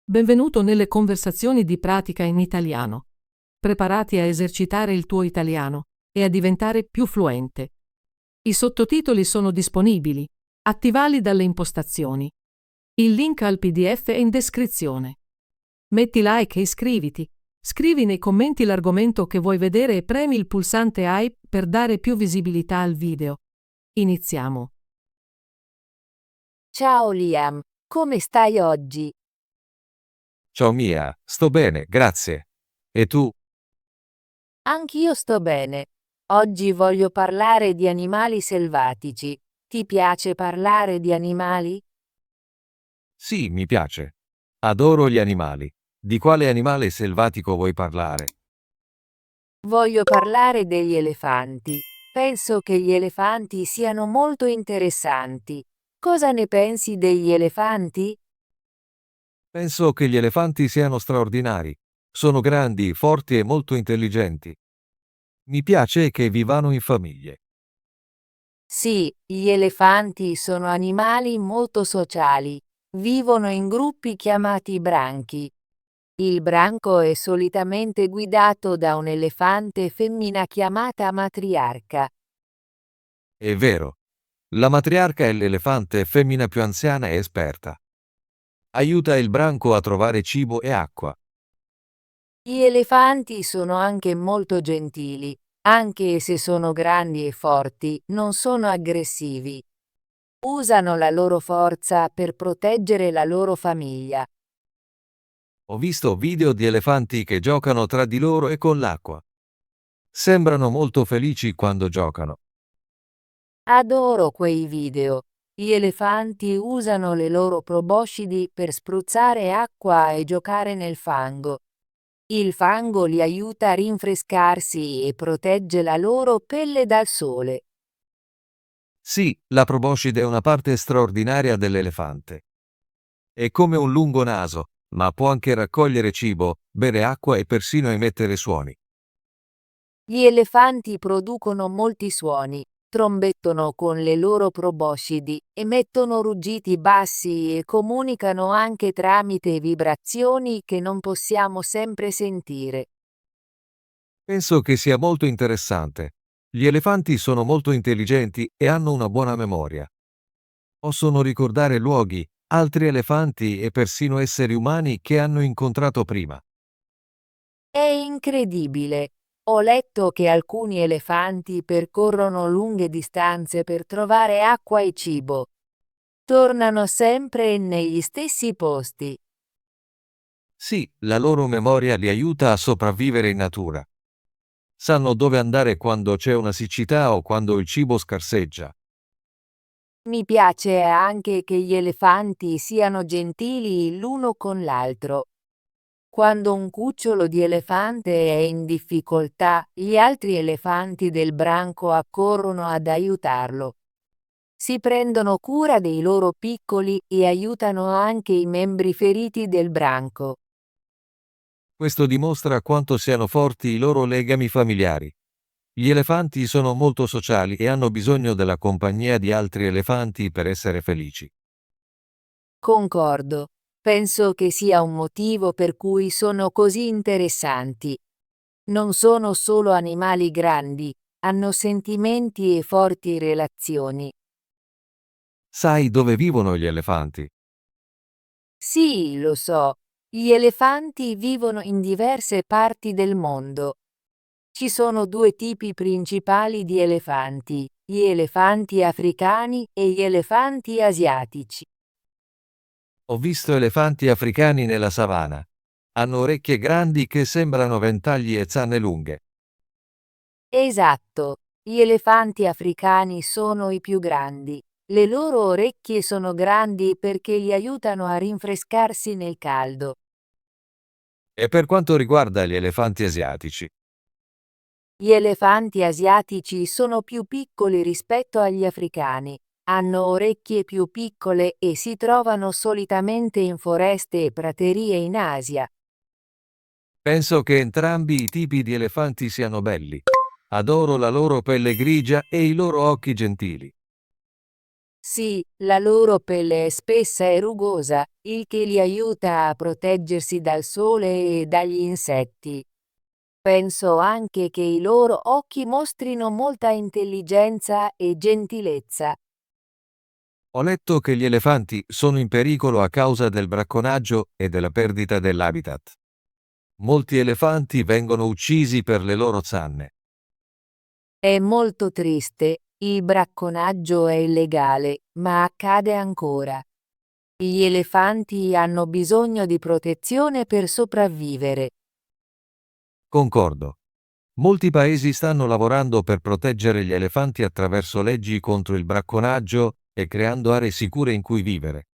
Benvenuto nelle conversazioni di pratica in italiano. Preparati a esercitare il tuo italiano e a diventare più fluente. I sottotitoli sono disponibili. Attivali dalle impostazioni. Il link al PDF è in descrizione. Metti like e iscriviti. Scrivi nei commenti l'argomento che vuoi vedere e premi il pulsante I per dare più visibilità al video. Iniziamo. Ciao Liam, come stai oggi? Ciao Mia, sto bene, grazie. E tu? Anch'io sto bene. Oggi voglio parlare di animali selvatici. Ti piace parlare di animali? Sì, mi piace. Adoro gli animali. Di quale animale selvatico vuoi parlare? Voglio parlare degli elefanti. Penso che gli elefanti siano molto interessanti. Cosa ne pensi degli elefanti? Penso che gli elefanti siano straordinari. Sono grandi, forti e molto intelligenti. Mi piace che vivano in famiglie. Sì, gli elefanti sono animali molto sociali. Vivono in gruppi chiamati branchi. Il branco è solitamente guidato da un elefante femmina chiamata matriarca. È vero. La matriarca è l'elefante femmina più anziana e esperta. Aiuta il branco a trovare cibo e acqua. Gli elefanti sono anche molto gentili, anche se sono grandi e forti, non sono aggressivi. Usano la loro forza per proteggere la loro famiglia. Ho visto video di elefanti che giocano tra di loro e con l'acqua. Sembrano molto felici quando giocano. Adoro quei video. Gli elefanti usano le loro proboscidi per spruzzare acqua e giocare nel fango. Il fango li aiuta a rinfrescarsi e protegge la loro pelle dal sole. Sì, la proboscide è una parte straordinaria dell'elefante. È come un lungo naso, ma può anche raccogliere cibo, bere acqua e persino emettere suoni. Gli elefanti producono molti suoni, trombettono con le loro proboscidi, emettono ruggiti bassi e comunicano anche tramite vibrazioni che non possiamo sempre sentire. Penso che sia molto interessante. Gli elefanti sono molto intelligenti e hanno una buona memoria. Possono ricordare luoghi, altri elefanti e persino esseri umani che hanno incontrato prima. È incredibile! Ho letto che alcuni elefanti percorrono lunghe distanze per trovare acqua e cibo. Tornano sempre negli stessi posti. Sì, la loro memoria li aiuta a sopravvivere in natura. Sanno dove andare quando c'è una siccità o quando il cibo scarseggia. Mi piace anche che gli elefanti siano gentili l'uno con l'altro. Quando un cucciolo di elefante è in difficoltà, gli altri elefanti del branco accorrono ad aiutarlo. Si prendono cura dei loro piccoli e aiutano anche i membri feriti del branco. Questo dimostra quanto siano forti i loro legami familiari. Gli elefanti sono molto sociali e hanno bisogno della compagnia di altri elefanti per essere felici. Concordo. Penso che sia un motivo per cui sono così interessanti. Non sono solo animali grandi, hanno sentimenti e forti relazioni. Sai dove vivono gli elefanti? Sì, lo so. Gli elefanti vivono in diverse parti del mondo. Ci sono due tipi principali di elefanti, gli elefanti africani e gli elefanti asiatici. Ho visto elefanti africani nella savana. Hanno orecchie grandi che sembrano ventagli e zanne lunghe. Esatto, gli elefanti africani sono i più grandi. Le loro orecchie sono grandi perché li aiutano a rinfrescarsi nel caldo. E per quanto riguarda gli elefanti asiatici, Gli elefanti asiatici sono più piccoli rispetto agli africani, hanno orecchie più piccole e si trovano solitamente in foreste e praterie in Asia. penso che entrambi i tipi di elefanti siano belli. Adoro la loro pelle grigia e i loro occhi gentili. Sì, la loro pelle è spessa e rugosa, il che li aiuta a proteggersi dal sole e dagli insetti. Penso anche che i loro occhi mostrino molta intelligenza e gentilezza. Ho letto che gli elefanti sono in pericolo a causa del bracconaggio e della perdita dell'habitat. Molti elefanti vengono uccisi per le loro zanne. È molto triste, il bracconaggio è illegale, ma accade ancora. Gli elefanti hanno bisogno di protezione per sopravvivere. Concordo. Molti paesi stanno lavorando per proteggere gli elefanti attraverso leggi contro il bracconaggio e creando aree sicure in cui vivere.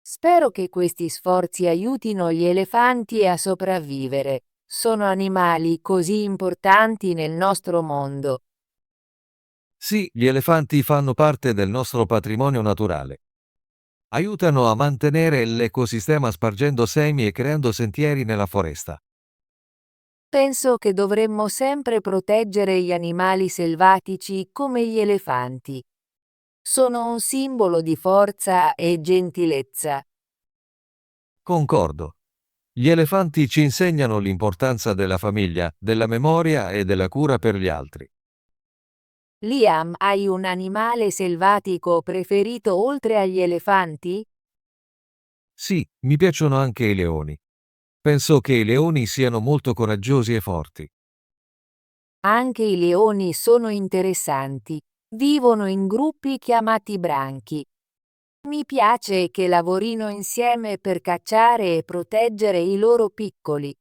Spero che questi sforzi aiutino gli elefanti a sopravvivere. Sono animali così importanti nel nostro mondo. Sì, gli elefanti fanno parte del nostro patrimonio naturale. Aiutano a mantenere l'ecosistema spargendo semi e creando sentieri nella foresta. Penso che dovremmo sempre proteggere gli animali selvatici come gli elefanti. Sono un simbolo di forza e gentilezza. Concordo. Gli elefanti ci insegnano l'importanza della famiglia, della memoria e della cura per gli altri. Liam, hai un animale selvatico preferito oltre agli elefanti? Sì, mi piacciono anche i leoni. Penso che i leoni siano molto coraggiosi e forti. Anche i leoni sono interessanti. Vivono in gruppi chiamati branchi. Mi piace che lavorino insieme per cacciare e proteggere i loro piccoli.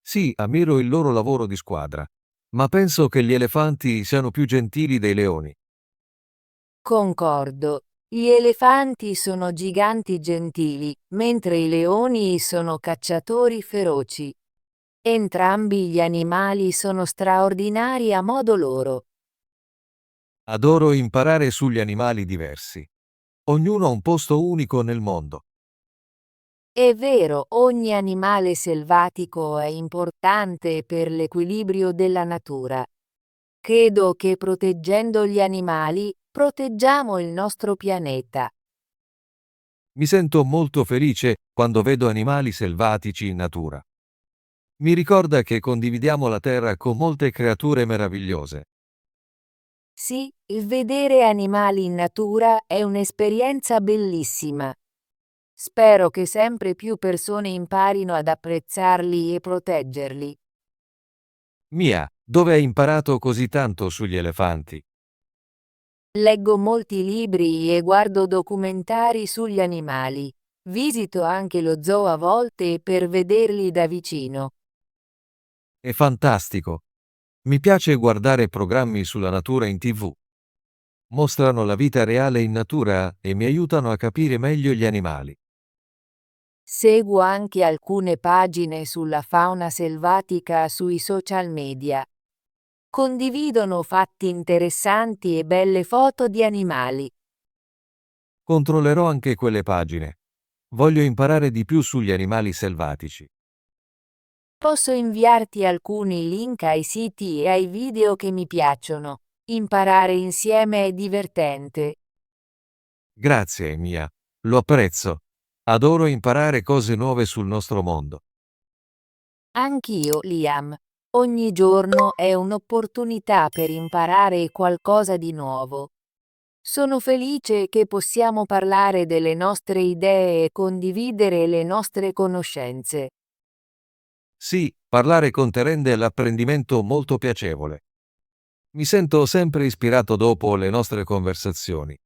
Sì, ammiro il loro lavoro di squadra, ma penso che gli elefanti siano più gentili dei leoni. Concordo. Gli elefanti sono giganti gentili, mentre i leoni sono cacciatori feroci. Entrambi gli animali sono straordinari a modo loro. Adoro imparare sugli animali diversi. Ognuno ha un posto unico nel mondo. È vero, ogni animale selvatico è importante per l'equilibrio della natura. Credo che proteggendo gli animali, proteggiamo il nostro pianeta. Mi sento molto felice quando vedo animali selvatici in natura. Mi ricorda che condividiamo la terra con molte creature meravigliose. Sì, il vedere animali in natura è un'esperienza bellissima. Spero che sempre più persone imparino ad apprezzarli e proteggerli. Mia, dove hai imparato così tanto sugli elefanti? Leggo molti libri e guardo documentari sugli animali. Visito anche lo zoo a volte per vederli da vicino. È fantastico. Mi piace guardare programmi sulla natura in TV. Mostrano la vita reale in natura e mi aiutano a capire meglio gli animali. Seguo anche alcune pagine sulla fauna selvatica sui social media. Condividono fatti interessanti e belle foto di animali. Controllerò anche quelle pagine. Voglio imparare di più sugli animali selvatici. Posso inviarti alcuni link ai siti e ai video che mi piacciono. Imparare insieme è divertente. Grazie, Mia. Lo apprezzo. Adoro imparare cose nuove sul nostro mondo. Anch'io, Liam. Ogni giorno è un'opportunità per imparare qualcosa di nuovo. Sono felice che possiamo parlare delle nostre idee e condividere le nostre conoscenze. Sì, parlare con te rende l'apprendimento molto piacevole. Mi sento sempre ispirato dopo le nostre conversazioni.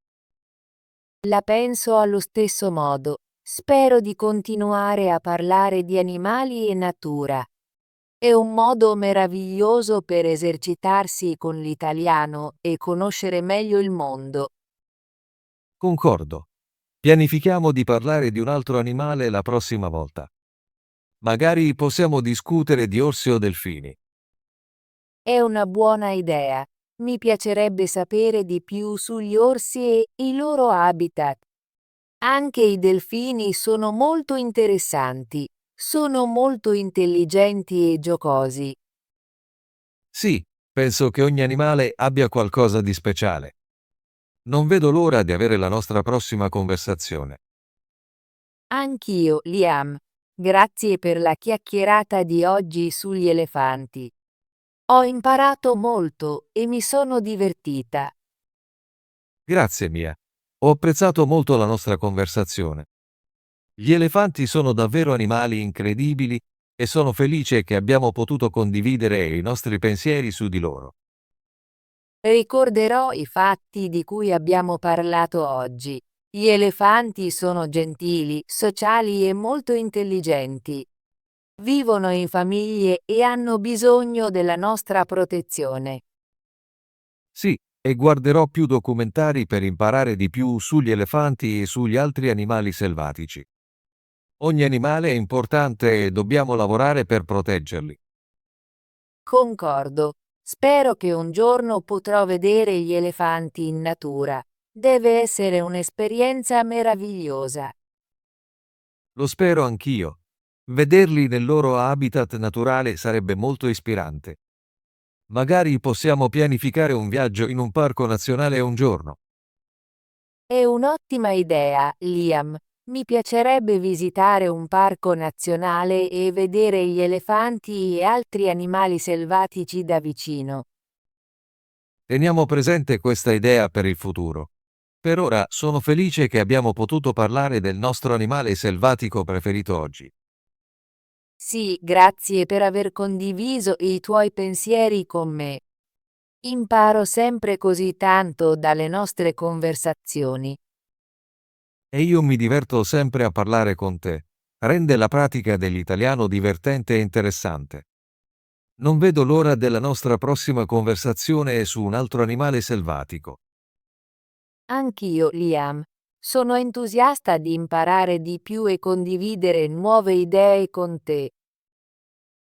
La penso allo stesso modo. Spero di continuare a parlare di animali e natura. È un modo meraviglioso per esercitarsi con l'italiano e conoscere meglio il mondo. Concordo. Pianifichiamo di parlare di un altro animale la prossima volta. Magari possiamo discutere di orsi o delfini. È una buona idea. Mi piacerebbe sapere di più sugli orsi e i loro habitat. Anche i delfini sono molto interessanti. Sono molto intelligenti e giocosi. Sì, penso che ogni animale abbia qualcosa di speciale. Non vedo l'ora di avere la nostra prossima conversazione. Anch'io, Liam. Grazie per la chiacchierata di oggi sugli elefanti. Ho imparato molto e mi sono divertita. Grazie, Mia. Ho apprezzato molto la nostra conversazione. Gli elefanti sono davvero animali incredibili e sono felice che abbiamo potuto condividere i nostri pensieri su di loro. Ricorderò i fatti di cui abbiamo parlato oggi. Gli elefanti sono gentili, sociali e molto intelligenti. Vivono in famiglie e hanno bisogno della nostra protezione. Sì, e guarderò più documentari per imparare di più sugli elefanti e sugli altri animali selvatici. Ogni animale è importante e dobbiamo lavorare per proteggerli. Concordo. Spero che un giorno potrò vedere gli elefanti in natura. Deve essere un'esperienza meravigliosa. Lo spero anch'io. Vederli nel loro habitat naturale sarebbe molto ispirante. Magari possiamo pianificare un viaggio in un parco nazionale un giorno. È un'ottima idea, Liam. Mi piacerebbe visitare un parco nazionale e vedere gli elefanti e altri animali selvatici da vicino. Teniamo presente questa idea per il futuro. Per ora sono felice che abbiamo potuto parlare del nostro animale selvatico preferito oggi. Sì, grazie per aver condiviso i tuoi pensieri con me. Imparo sempre così tanto dalle nostre conversazioni. E io mi diverto sempre a parlare con te. Rende la pratica dell'italiano divertente e interessante. Non vedo l'ora della nostra prossima conversazione su un altro animale selvatico. Anch'io, Liam. Sono entusiasta di imparare di più e condividere nuove idee con te.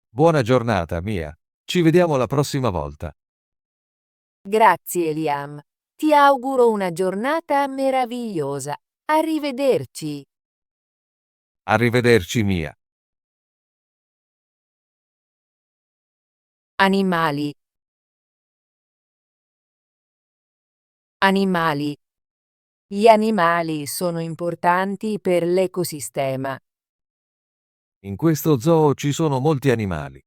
Buona giornata, Mia. Ci vediamo la prossima volta. Grazie, Liam. Ti auguro una giornata meravigliosa. Arrivederci. Arrivederci, Mia. Animali. Animali. Gli animali sono importanti per l'ecosistema. In questo zoo ci sono molti animali.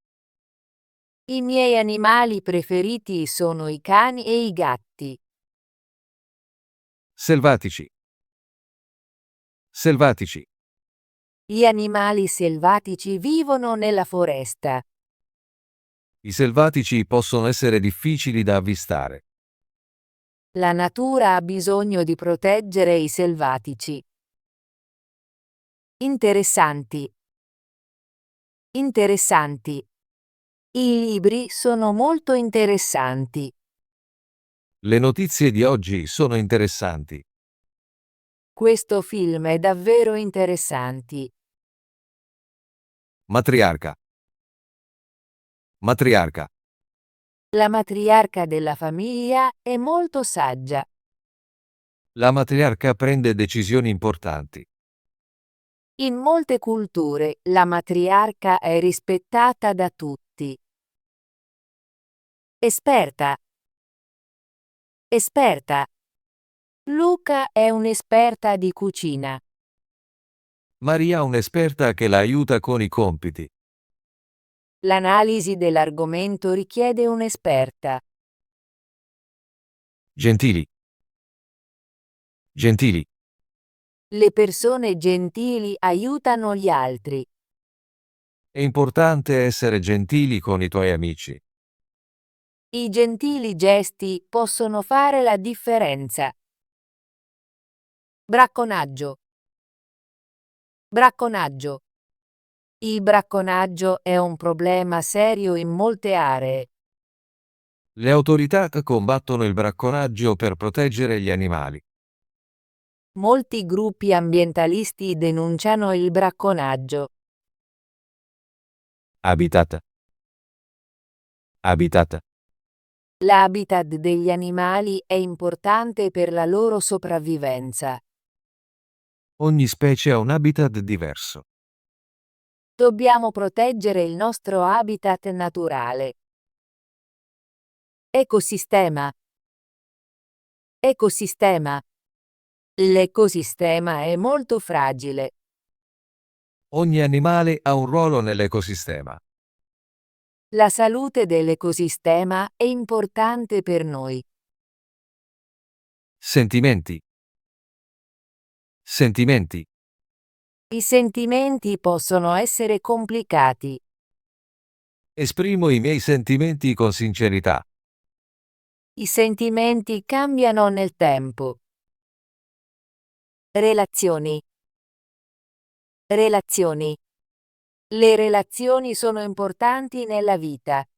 I miei animali preferiti sono i cani e i gatti. Selvatici. Selvatici. Gli animali selvatici vivono nella foresta. I selvatici possono essere difficili da avvistare. La natura ha bisogno di proteggere i selvatici. Interessanti. Interessanti. I libri sono molto interessanti. Le notizie di oggi sono interessanti. Questo film è davvero interessanti. Matriarca. Matriarca. La matriarca della famiglia è molto saggia. La matriarca prende decisioni importanti. In molte culture, la matriarca è rispettata da tutti. Esperta. Esperta. Luca è un'esperta di cucina. Maria è un'esperta che la aiuta con i compiti. L'analisi dell'argomento richiede un'esperta. Gentili. Gentili. Le persone gentili aiutano gli altri. È importante essere gentili con i tuoi amici. I gentili gesti possono fare la differenza. Bracconaggio. Bracconaggio. Il bracconaggio è un problema serio in molte aree. Le autorità combattono il bracconaggio per proteggere gli animali. Molti gruppi ambientalisti denunciano il bracconaggio. Habitat. Habitat. L'habitat degli animali è importante per la loro sopravvivenza. Ogni specie ha un habitat diverso. Dobbiamo proteggere il nostro habitat naturale. Ecosistema. Ecosistema. L'ecosistema è molto fragile. Ogni animale ha un ruolo nell'ecosistema. La salute dell'ecosistema è importante per noi. Sentimenti. Sentimenti. I sentimenti possono essere complicati. Esprimo i miei sentimenti con sincerità. I sentimenti cambiano nel tempo. Relazioni. Relazioni. Le relazioni sono importanti nella vita.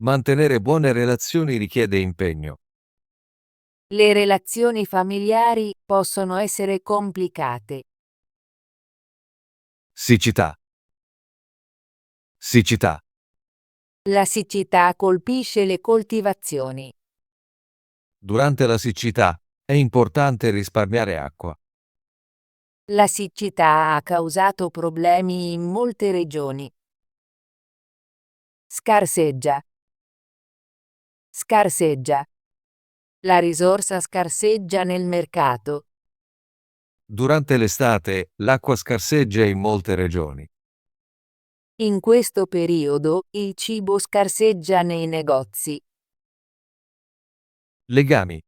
Mantenere buone relazioni richiede impegno. Le relazioni familiari possono essere complicate. Siccità. Siccità. La siccità colpisce le coltivazioni. Durante la siccità è importante risparmiare acqua. La siccità ha causato problemi in molte regioni. Scarseggia. Scarseggia. La risorsa scarseggia nel mercato. Durante l'estate l'acqua scarseggia in molte regioni. In questo periodo il cibo scarseggia nei negozi. Legami.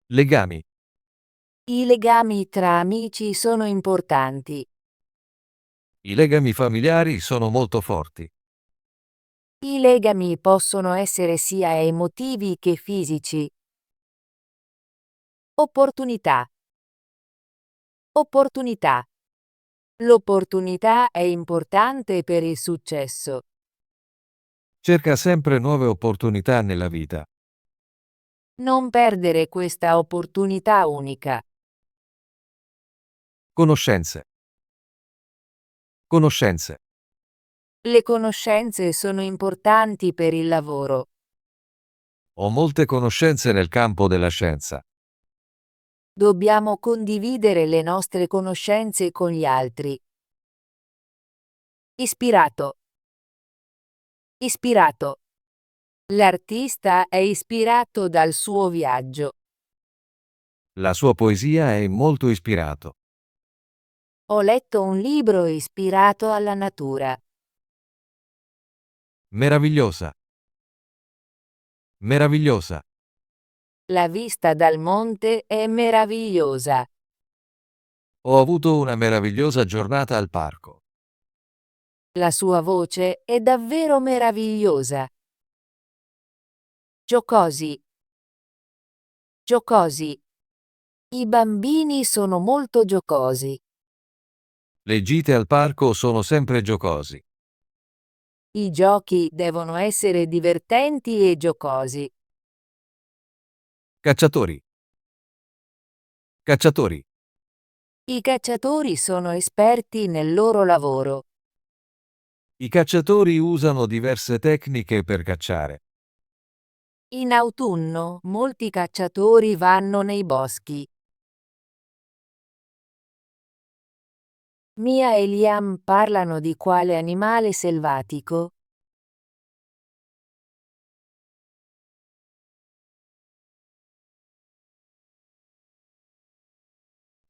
Legami. I legami tra amici sono importanti. I legami familiari sono molto forti. I legami possono essere sia emotivi che fisici. Opportunità. Opportunità. L'opportunità è importante per il successo. Cerca sempre nuove opportunità nella vita. Non perdere questa opportunità unica. Conoscenze. Conoscenze. Le conoscenze sono importanti per il lavoro. Ho molte conoscenze nel campo della scienza. Dobbiamo condividere le nostre conoscenze con gli altri. Ispirato. Ispirato. L'artista è ispirato dal suo viaggio. La sua poesia è molto ispirato. Ho letto un libro ispirato alla natura. Meravigliosa. Meravigliosa. La vista dal monte è meravigliosa. Ho avuto una meravigliosa giornata al parco. La sua voce è davvero meravigliosa. Giocosi. Giocosi. I bambini sono molto giocosi. Le gite al parco sono sempre giocosi. I giochi devono essere divertenti e giocosi. Cacciatori. Cacciatori. I cacciatori sono esperti nel loro lavoro. I cacciatori usano diverse tecniche per cacciare. In autunno, molti cacciatori vanno nei boschi. Mia e Liam parlano di quale animale selvatico?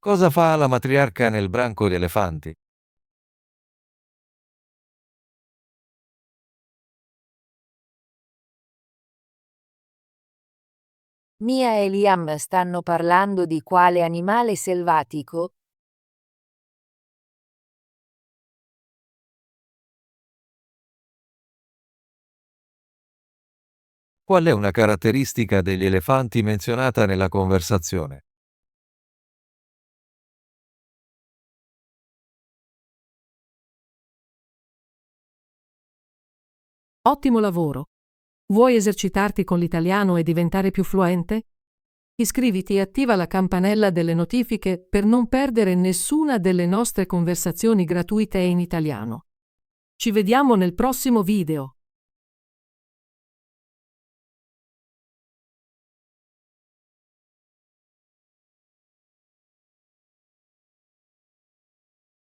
Cosa fa la matriarca nel branco di elefanti? Mia e Liam stanno parlando di quale animale selvatico? Qual è una caratteristica degli elefanti menzionata nella conversazione? Ottimo lavoro! Vuoi esercitarti con l'italiano e diventare più fluente? Iscriviti e attiva la campanella delle notifiche per non perdere nessuna delle nostre conversazioni gratuite in italiano. Ci vediamo nel prossimo video.